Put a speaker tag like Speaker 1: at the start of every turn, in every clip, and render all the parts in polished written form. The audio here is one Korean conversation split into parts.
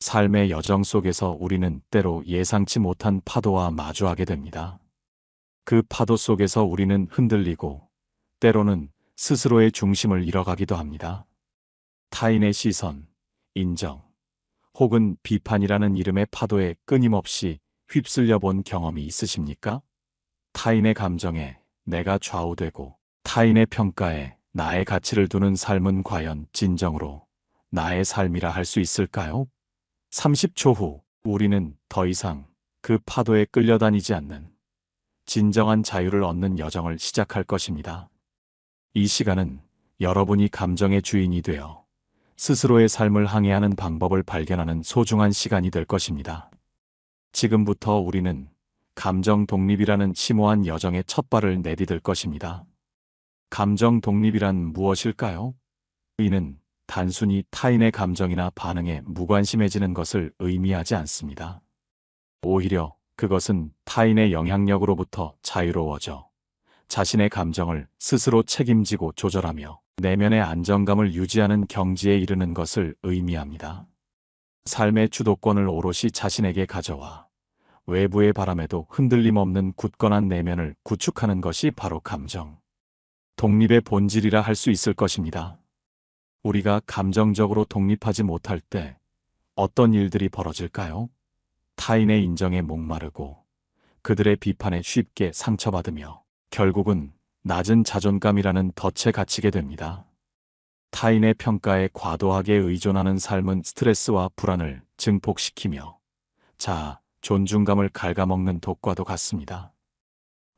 Speaker 1: 삶의 여정 속에서 우리는 때로 예상치 못한 파도와 마주하게 됩니다. 그 파도 속에서 우리는 흔들리고 때로는 스스로의 중심을 잃어가기도 합니다. 타인의 시선, 인정, 혹은 비판이라는 이름의 파도에 끊임없이 휩쓸려 본 경험이 있으십니까? 타인의 감정에 내가 좌우되고 타인의 평가에 나의 가치를 두는 삶은 과연 진정으로 나의 삶이라 할 수 있을까요? 30초 후 우리는 더 이상 그 파도에 끌려다니지 않는 진정한 자유를 얻는 여정을 시작할 것입니다. 이 시간은 여러분이 감정의 주인이 되어 스스로의 삶을 항해하는 방법을 발견하는 소중한 시간이 될 것입니다. 지금부터 우리는 감정 독립이라는 심오한 여정의 첫 발을 내디딜 것입니다. 감정 독립이란 무엇일까요? 이는 단순히 타인의 감정이나 반응에 무관심해지는 것을 의미하지 않습니다. 오히려 그것은 타인의 영향력으로부터 자유로워져 자신의 감정을 스스로 책임지고 조절하며 내면의 안정감을 유지하는 경지에 이르는 것을 의미합니다. 삶의 주도권을 오롯이 자신에게 가져와 외부의 바람에도 흔들림 없는 굳건한 내면을 구축하는 것이 바로 감정 독립의 본질이라 할 수 있을 것입니다. 우리가 감정적으로 독립하지 못할 때 어떤 일들이 벌어질까요? 타인의 인정에 목마르고 그들의 비판에 쉽게 상처받으며 결국은 낮은 자존감이라는 덫에 갇히게 됩니다. 타인의 평가에 과도하게 의존하는 삶은 스트레스와 불안을 증폭시키며 자아, 존중감을 갉아먹는 독과도 같습니다.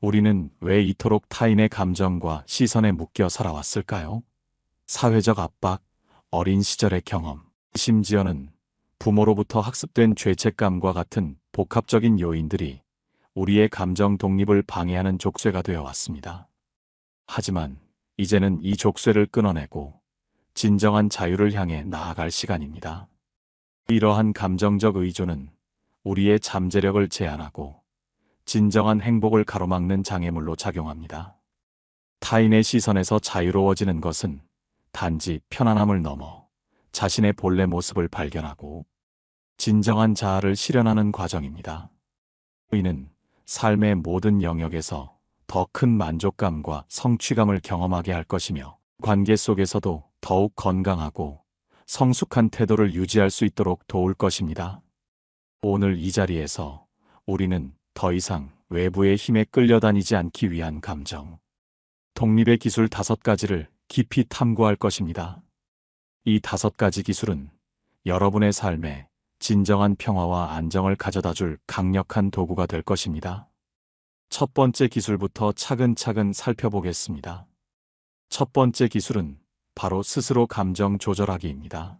Speaker 1: 우리는 왜 이토록 타인의 감정과 시선에 묶여 살아왔을까요? 사회적 압박, 어린 시절의 경험, 심지어는 부모로부터 학습된 죄책감과 같은 복합적인 요인들이 우리의 감정 독립을 방해하는 족쇄가 되어 왔습니다. 하지만 이제는 이 족쇄를 끊어내고 진정한 자유를 향해 나아갈 시간입니다. 이러한 감정적 의존은 우리의 잠재력을 제한하고 진정한 행복을 가로막는 장애물로 작용합니다. 타인의 시선에서 자유로워지는 것은 단지 편안함을 넘어 자신의 본래 모습을 발견하고 진정한 자아를 실현하는 과정입니다. 이는 삶의 모든 영역에서 더 큰 만족감과 성취감을 경험하게 할 것이며 관계 속에서도 더욱 건강하고 성숙한 태도를 유지할 수 있도록 도울 것입니다. 오늘 이 자리에서 우리는 더 이상 외부의 힘에 끌려다니지 않기 위한 감정 독립의 기술 5가지를 깊이 탐구할 것입니다. 이 5가지 기술은 여러분의 삶에 진정한 평화와 안정을 가져다줄 강력한 도구가 될 것입니다. 첫 번째 기술부터 차근차근 살펴보겠습니다. 첫 번째 기술은 바로 스스로 감정 조절하기입니다.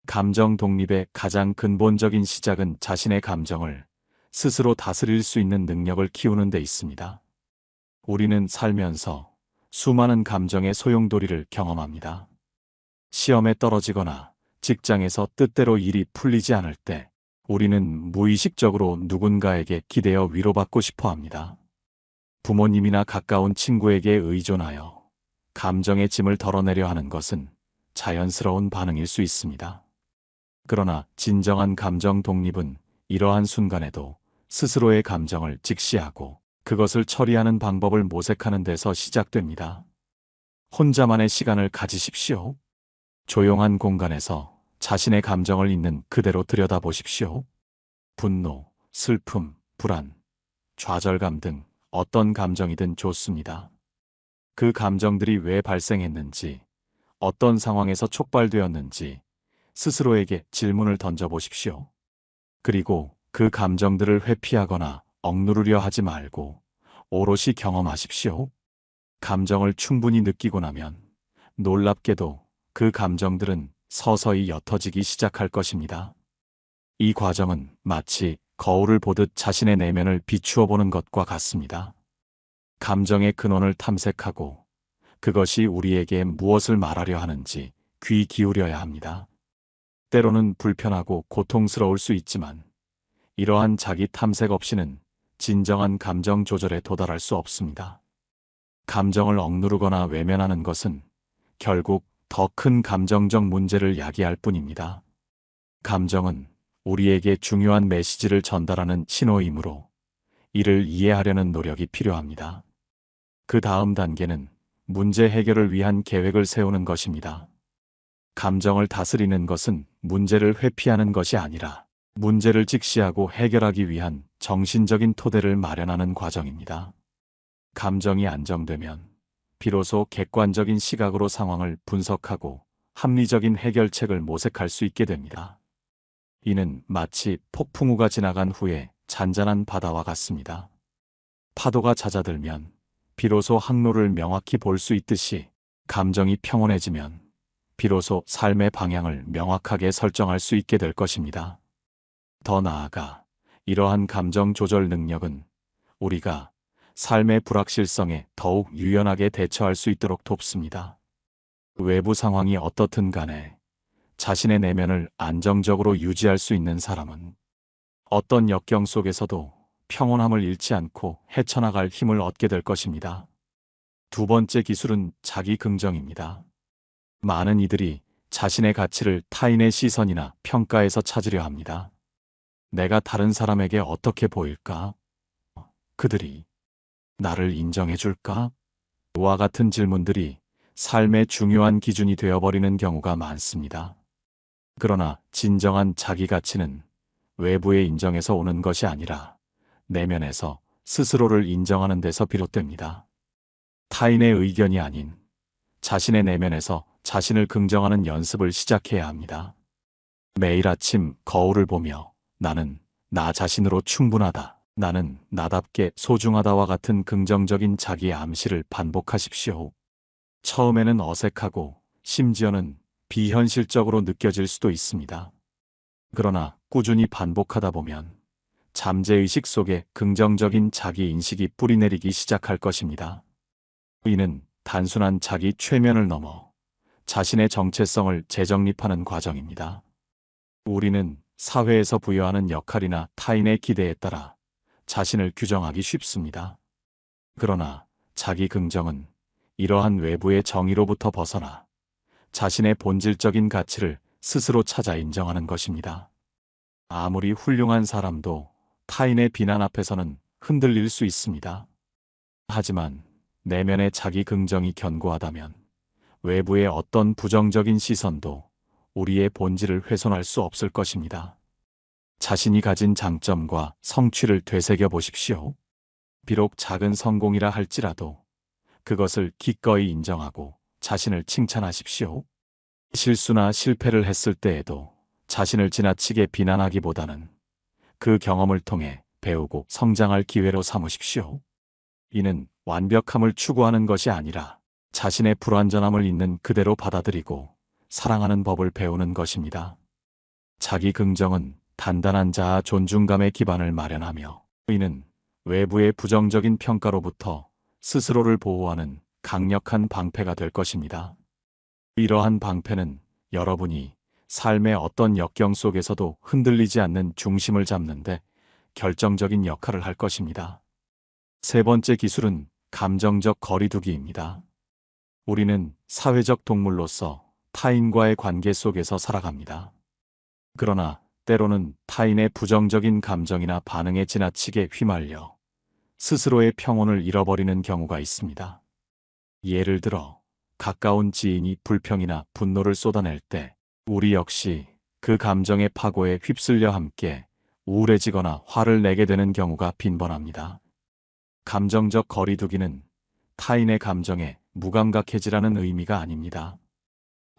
Speaker 1: 감정 독립의 가장 근본적인 시작은 자신의 감정을 스스로 다스릴 수 있는 능력을 키우는 데 있습니다. 우리는 살면서 수많은 감정의 소용돌이를 경험합니다. 시험에 떨어지거나 직장에서 뜻대로 일이 풀리지 않을 때 우리는 무의식적으로 누군가에게 기대어 위로받고 싶어 합니다. 부모님이나 가까운 친구에게 의존하여 감정의 짐을 덜어내려 하는 것은 자연스러운 반응일 수 있습니다. 그러나 진정한 감정 독립은 이러한 순간에도 스스로의 감정을 직시하고 그것을 처리하는 방법을 모색하는 데서 시작됩니다. 혼자만의 시간을 가지십시오. 조용한 공간에서 자신의 감정을 있는 그대로 들여다보십시오. 분노, 슬픔, 불안, 좌절감 등 어떤 감정이든 좋습니다. 그 감정들이 왜 발생했는지, 어떤 상황에서 촉발되었는지 스스로에게 질문을 던져보십시오. 그리고 그 감정들을 회피하거나 억누르려 하지 말고 오롯이 경험하십시오. 감정을 충분히 느끼고 나면 놀랍게도 그 감정들은 서서히 옅어지기 시작할 것입니다. 이 과정은 마치 거울을 보듯 자신의 내면을 비추어 보는 것과 같습니다. 감정의 근원을 탐색하고 그것이 우리에게 무엇을 말하려 하는지 귀 기울여야 합니다. 때로는 불편하고 고통스러울 수 있지만 이러한 자기 탐색 없이는 진정한 감정 조절에 도달할 수 없습니다. 감정을 억누르거나 외면하는 것은 결국 더 큰 감정적 문제를 야기할 뿐입니다. 감정은 우리에게 중요한 메시지를 전달하는 신호이므로 이를 이해하려는 노력이 필요합니다. 그 다음 단계는 문제 해결을 위한 계획을 세우는 것입니다. 감정을 다스리는 것은 문제를 회피하는 것이 아니라 문제를 직시하고 해결하기 위한 정신적인 토대를 마련하는 과정입니다. 감정이 안정되면 비로소 객관적인 시각으로 상황을 분석하고 합리적인 해결책을 모색할 수 있게 됩니다. 이는 마치 폭풍우가 지나간 후에 잔잔한 바다와 같습니다. 파도가 잦아들면 비로소 항로를 명확히 볼 수 있듯이 감정이 평온해지면 비로소 삶의 방향을 명확하게 설정할 수 있게 될 것입니다. 더 나아가 이러한 감정 조절 능력은 우리가 삶의 불확실성에 더욱 유연하게 대처할 수 있도록 돕습니다. 외부 상황이 어떻든 간에 자신의 내면을 안정적으로 유지할 수 있는 사람은 어떤 역경 속에서도 평온함을 잃지 않고 헤쳐나갈 힘을 얻게 될 것입니다. 두 번째 기술은 자기 긍정입니다. 많은 이들이 자신의 가치를 타인의 시선이나 평가에서 찾으려 합니다. 내가 다른 사람에게 어떻게 보일까? 그들이 나를 인정해 줄까? 와 같은 질문들이 삶의 중요한 기준이 되어버리는 경우가 많습니다. 그러나 진정한 자기 가치는 외부의 인정에서 오는 것이 아니라 내면에서 스스로를 인정하는 데서 비롯됩니다. 타인의 의견이 아닌 자신의 내면에서 자신을 긍정하는 연습을 시작해야 합니다. 매일 아침 거울을 보며 나는 나 자신으로 충분하다. 나는 나답게 소중하다와 같은 긍정적인 자기 암시를 반복하십시오. 처음에는 어색하고 심지어는 비현실적으로 느껴질 수도 있습니다. 그러나 꾸준히 반복하다 보면 잠재의식 속에 긍정적인 자기 인식이 뿌리내리기 시작할 것입니다. 이는 단순한 자기 최면을 넘어 자신의 정체성을 재정립하는 과정입니다. 우리는 사회에서 부여하는 역할이나 타인의 기대에 따라 자신을 규정하기 쉽습니다. 그러나 자기 긍정은 이러한 외부의 정의로부터 벗어나 자신의 본질적인 가치를 스스로 찾아 인정하는 것입니다. 아무리 훌륭한 사람도 타인의 비난 앞에서는 흔들릴 수 있습니다. 하지만 내면의 자기 긍정이 견고하다면 외부의 어떤 부정적인 시선도 우리의 본질을 훼손할 수 없을 것입니다. 자신이 가진 장점과 성취를 되새겨 보십시오. 비록 작은 성공이라 할지라도 그것을 기꺼이 인정하고 자신을 칭찬하십시오. 실수나 실패를 했을 때에도 자신을 지나치게 비난하기보다는 그 경험을 통해 배우고 성장할 기회로 삼으십시오. 이는 완벽함을 추구하는 것이 아니라 자신의 불완전함을 있는 그대로 받아들이고 사랑하는 법을 배우는 것입니다. 자기 긍정은 단단한 자아 존중감의 기반을 마련하며 이는 외부의 부정적인 평가로부터 스스로를 보호하는 강력한 방패가 될 것입니다. 이러한 방패는 여러분이 삶의 어떤 역경 속에서도 흔들리지 않는 중심을 잡는데 결정적인 역할을 할 것입니다. 세 번째 기술은 감정적 거리두기입니다. 우리는 사회적 동물로서 타인과의 관계 속에서 살아갑니다. 그러나 때로는 타인의 부정적인 감정이나 반응에 지나치게 휘말려 스스로의 평온을 잃어버리는 경우가 있습니다. 예를 들어 가까운 지인이 불평이나 분노를 쏟아낼 때 우리 역시 그 감정의 파고에 휩쓸려 함께 우울해지거나 화를 내게 되는 경우가 빈번합니다. 감정적 거리두기는 타인의 감정에 무감각해지라는 의미가 아닙니다.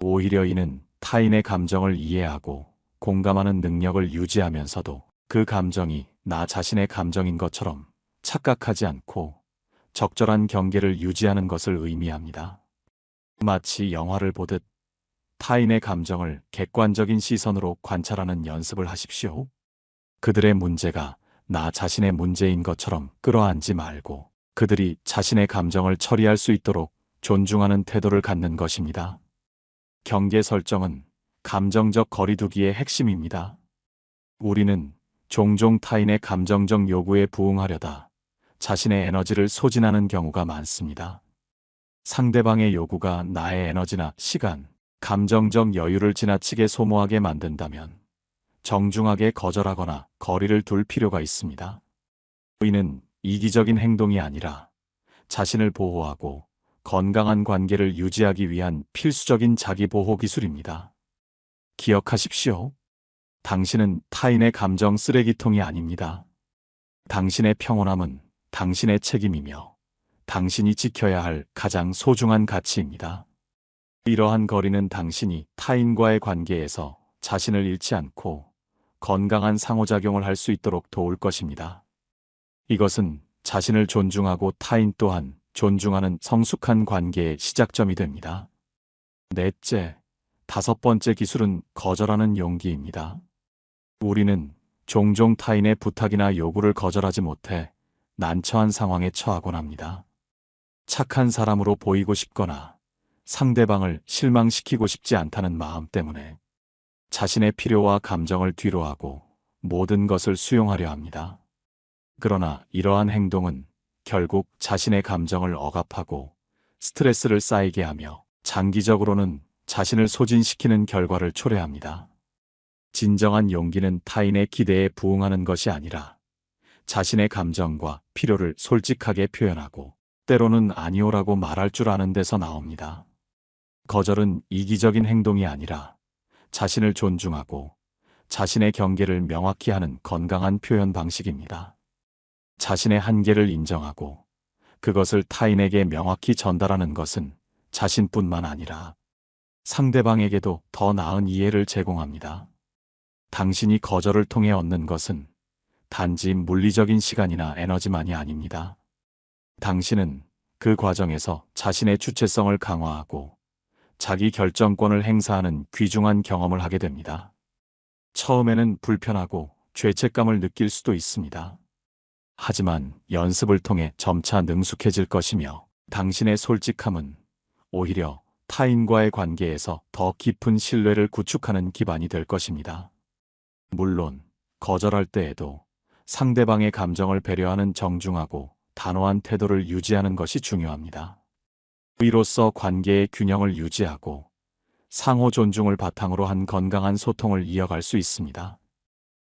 Speaker 1: 오히려 이는 타인의 감정을 이해하고 공감하는 능력을 유지하면서도 그 감정이 나 자신의 감정인 것처럼 착각하지 않고 적절한 경계를 유지하는 것을 의미합니다. 마치 영화를 보듯 타인의 감정을 객관적인 시선으로 관찰하는 연습을 하십시오. 그들의 문제가 나 자신의 문제인 것처럼 끌어안지 말고 그들이 자신의 감정을 처리할 수 있도록 존중하는 태도를 갖는 것입니다. 경계 설정은 감정적 거리두기의 핵심입니다. 우리는 종종 타인의 감정적 요구에 부응하려다 자신의 에너지를 소진하는 경우가 많습니다. 상대방의 요구가 나의 에너지나 시간, 감정적 여유를 지나치게 소모하게 만든다면 정중하게 거절하거나 거리를 둘 필요가 있습니다. 이는 이기적인 행동이 아니라 자신을 보호하고 건강한 관계를 유지하기 위한 필수적인 자기보호 기술입니다. 기억하십시오. 당신은 타인의 감정 쓰레기통이 아닙니다. 당신의 평온함은 당신의 책임이며 당신이 지켜야 할 가장 소중한 가치입니다. 이러한 거리는 당신이 타인과의 관계에서 자신을 잃지 않고 건강한 상호작용을 할 수 있도록 도울 것입니다. 이것은 자신을 존중하고 타인 또한 존중하는 성숙한 관계의 시작점이 됩니다. 넷째, 다섯 번째 기술은 거절하는 용기입니다. 우리는 종종 타인의 부탁이나 요구를 거절하지 못해 난처한 상황에 처하곤 합니다. 착한 사람으로 보이고 싶거나 상대방을 실망시키고 싶지 않다는 마음 때문에 자신의 필요와 감정을 뒤로하고 모든 것을 수용하려 합니다. 그러나 이러한 행동은 결국 자신의 감정을 억압하고 스트레스를 쌓이게 하며 장기적으로는 자신을 소진시키는 결과를 초래합니다. 진정한 용기는 타인의 기대에 부응하는 것이 아니라 자신의 감정과 필요를 솔직하게 표현하고 때로는 아니오라고 말할 줄 아는 데서 나옵니다. 거절은 이기적인 행동이 아니라 자신을 존중하고 자신의 경계를 명확히 하는 건강한 표현 방식입니다. 자신의 한계를 인정하고 그것을 타인에게 명확히 전달하는 것은 자신뿐만 아니라 상대방에게도 더 나은 이해를 제공합니다. 당신이 거절을 통해 얻는 것은 단지 물리적인 시간이나 에너지만이 아닙니다. 당신은 그 과정에서 자신의 주체성을 강화하고 자기 결정권을 행사하는 귀중한 경험을 하게 됩니다. 처음에는 불편하고 죄책감을 느낄 수도 있습니다. 하지만 연습을 통해 점차 능숙해질 것이며 당신의 솔직함은 오히려 타인과의 관계에서 더 깊은 신뢰를 구축하는 기반이 될 것입니다. 물론 거절할 때에도 상대방의 감정을 배려하는 정중하고 단호한 태도를 유지하는 것이 중요합니다. 이로써 관계의 균형을 유지하고 상호 존중을 바탕으로 한 건강한 소통을 이어갈 수 있습니다.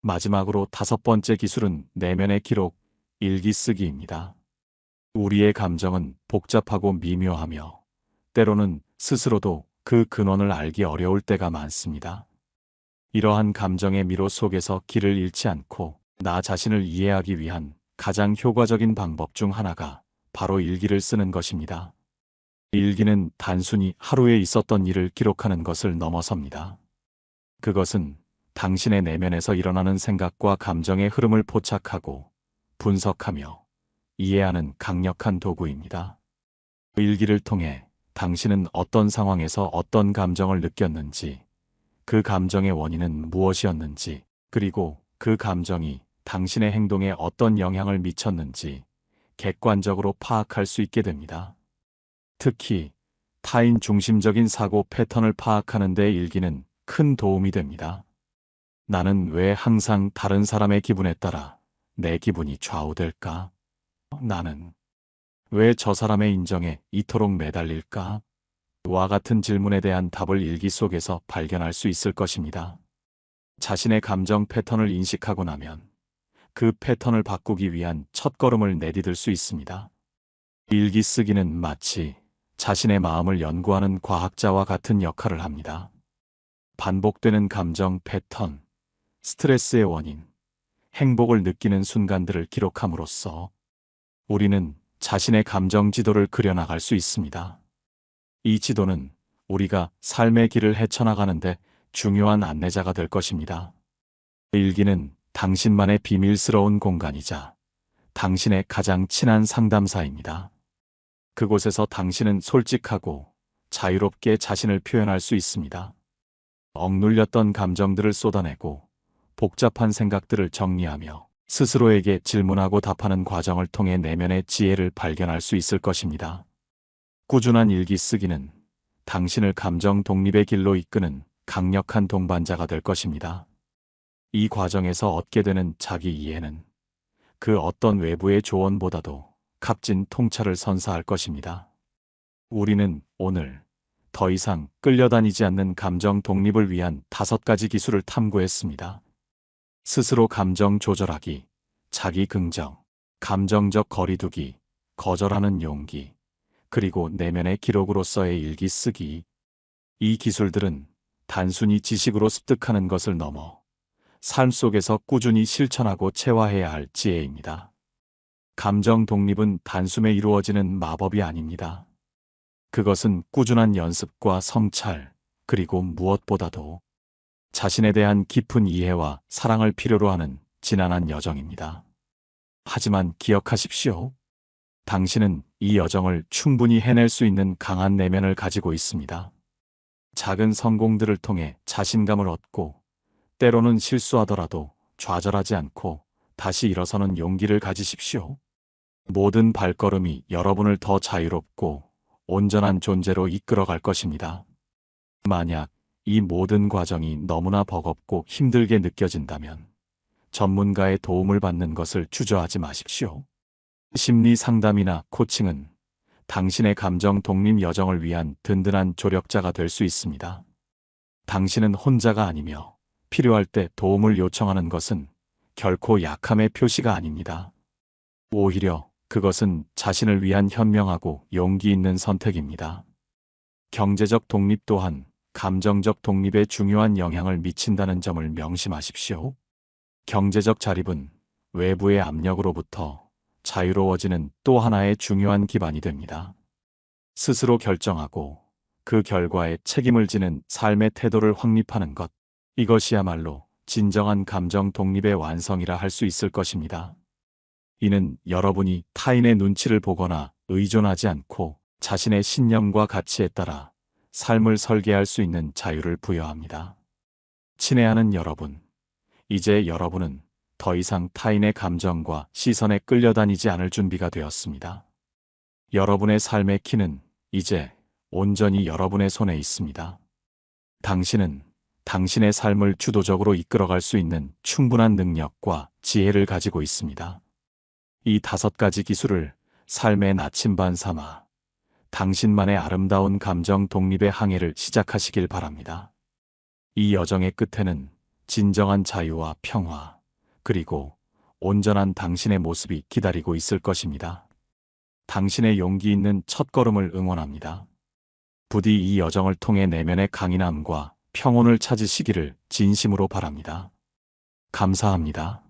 Speaker 1: 마지막으로 다섯 번째 기술은 내면의 기록, 일기 쓰기입니다. 우리의 감정은 복잡하고 미묘하며 때로는 스스로도 그 근원을 알기 어려울 때가 많습니다. 이러한 감정의 미로 속에서 길을 잃지 않고 나 자신을 이해하기 위한 가장 효과적인 방법 중 하나가 바로 일기를 쓰는 것입니다. 일기는 단순히 하루에 있었던 일을 기록하는 것을 넘어섭니다. 그것은 당신의 내면에서 일어나는 생각과 감정의 흐름을 포착하고 분석하며 이해하는 강력한 도구입니다. 일기를 통해 당신은 어떤 상황에서 어떤 감정을 느꼈는지, 그 감정의 원인은 무엇이었는지, 그리고 그 감정이 당신의 행동에 어떤 영향을 미쳤는지 객관적으로 파악할 수 있게 됩니다. 특히 타인 중심적인 사고 패턴을 파악하는 데 일기는 큰 도움이 됩니다. 나는 왜 항상 다른 사람의 기분에 따라 내 기분이 좌우될까? 나는 왜 저 사람의 인정에 이토록 매달릴까? 와 같은 질문에 대한 답을 일기 속에서 발견할 수 있을 것입니다. 자신의 감정 패턴을 인식하고 나면 그 패턴을 바꾸기 위한 첫걸음을 내디딜 수 있습니다. 일기 쓰기는 마치 자신의 마음을 연구하는 과학자와 같은 역할을 합니다. 반복되는 감정 패턴, 스트레스의 원인, 행복을 느끼는 순간들을 기록함으로써 우리는 자신의 감정 지도를 그려나갈 수 있습니다. 이 지도는 우리가 삶의 길을 헤쳐나가는데 중요한 안내자가 될 것입니다. 일기는 당신만의 비밀스러운 공간이자 당신의 가장 친한 상담사입니다. 그곳에서 당신은 솔직하고 자유롭게 자신을 표현할 수 있습니다. 억눌렸던 감정들을 쏟아내고 복잡한 생각들을 정리하며 스스로에게 질문하고 답하는 과정을 통해 내면의 지혜를 발견할 수 있을 것입니다. 꾸준한 일기 쓰기는 당신을 감정 독립의 길로 이끄는 강력한 동반자가 될 것입니다. 이 과정에서 얻게 되는 자기 이해는 그 어떤 외부의 조언보다도 값진 통찰을 선사할 것입니다. 우리는 오늘 더 이상 끌려다니지 않는 감정 독립을 위한 5가지 기술을 탐구했습니다. 스스로 감정 조절하기, 자기 긍정, 감정적 거리두기, 거절하는 용기, 그리고 내면의 기록으로서의 일기 쓰기. 이 기술들은 단순히 지식으로 습득하는 것을 넘어 삶 속에서 꾸준히 실천하고 체화해야 할 지혜입니다. 감정 독립은 단숨에 이루어지는 마법이 아닙니다. 그것은 꾸준한 연습과 성찰, 그리고 무엇보다도 자신에 대한 깊은 이해와 사랑을 필요로 하는 지난한 여정입니다. 하지만 기억하십시오. 당신은 이 여정을 충분히 해낼 수 있는 강한 내면을 가지고 있습니다. 작은 성공들을 통해 자신감을 얻고, 때로는 실수하더라도 좌절하지 않고 다시 일어서는 용기를 가지십시오. 모든 발걸음이 여러분을 더 자유롭고 온전한 존재로 이끌어갈 것입니다. 만약 이 모든 과정이 너무나 버겁고 힘들게 느껴진다면 전문가의 도움을 받는 것을 주저하지 마십시오. 심리 상담이나 코칭은 당신의 감정 독립 여정을 위한 든든한 조력자가 될 수 있습니다. 당신은 혼자가 아니며 필요할 때 도움을 요청하는 것은 결코 약함의 표시가 아닙니다. 오히려 그것은 자신을 위한 현명하고 용기 있는 선택입니다. 경제적 독립 또한 감정적 독립에 중요한 영향을 미친다는 점을 명심하십시오. 경제적 자립은 외부의 압력으로부터 자유로워지는 또 하나의 중요한 기반이 됩니다. 스스로 결정하고 그 결과에 책임을 지는 삶의 태도를 확립하는 것, 이것이야말로 진정한 감정 독립의 완성이라 할 수 있을 것입니다. 이는 여러분이 타인의 눈치를 보거나 의존하지 않고 자신의 신념과 가치에 따라 삶을 설계할 수 있는 자유를 부여합니다. 친애하는 여러분, 이제 여러분은 더 이상 타인의 감정과 시선에 끌려다니지 않을 준비가 되었습니다. 여러분의 삶의 키는 이제 온전히 여러분의 손에 있습니다. 당신은 당신의 삶을 주도적으로 이끌어갈 수 있는 충분한 능력과 지혜를 가지고 있습니다. 이 5가지 기술을 삶의 나침반 삼아 당신만의 아름다운 감정 독립의 항해를 시작하시길 바랍니다. 이 여정의 끝에는 진정한 자유와 평화, 그리고 온전한 당신의 모습이 기다리고 있을 것입니다. 당신의 용기 있는 첫걸음을 응원합니다. 부디 이 여정을 통해 내면의 강인함과 평온을 찾으시기를 진심으로 바랍니다. 감사합니다.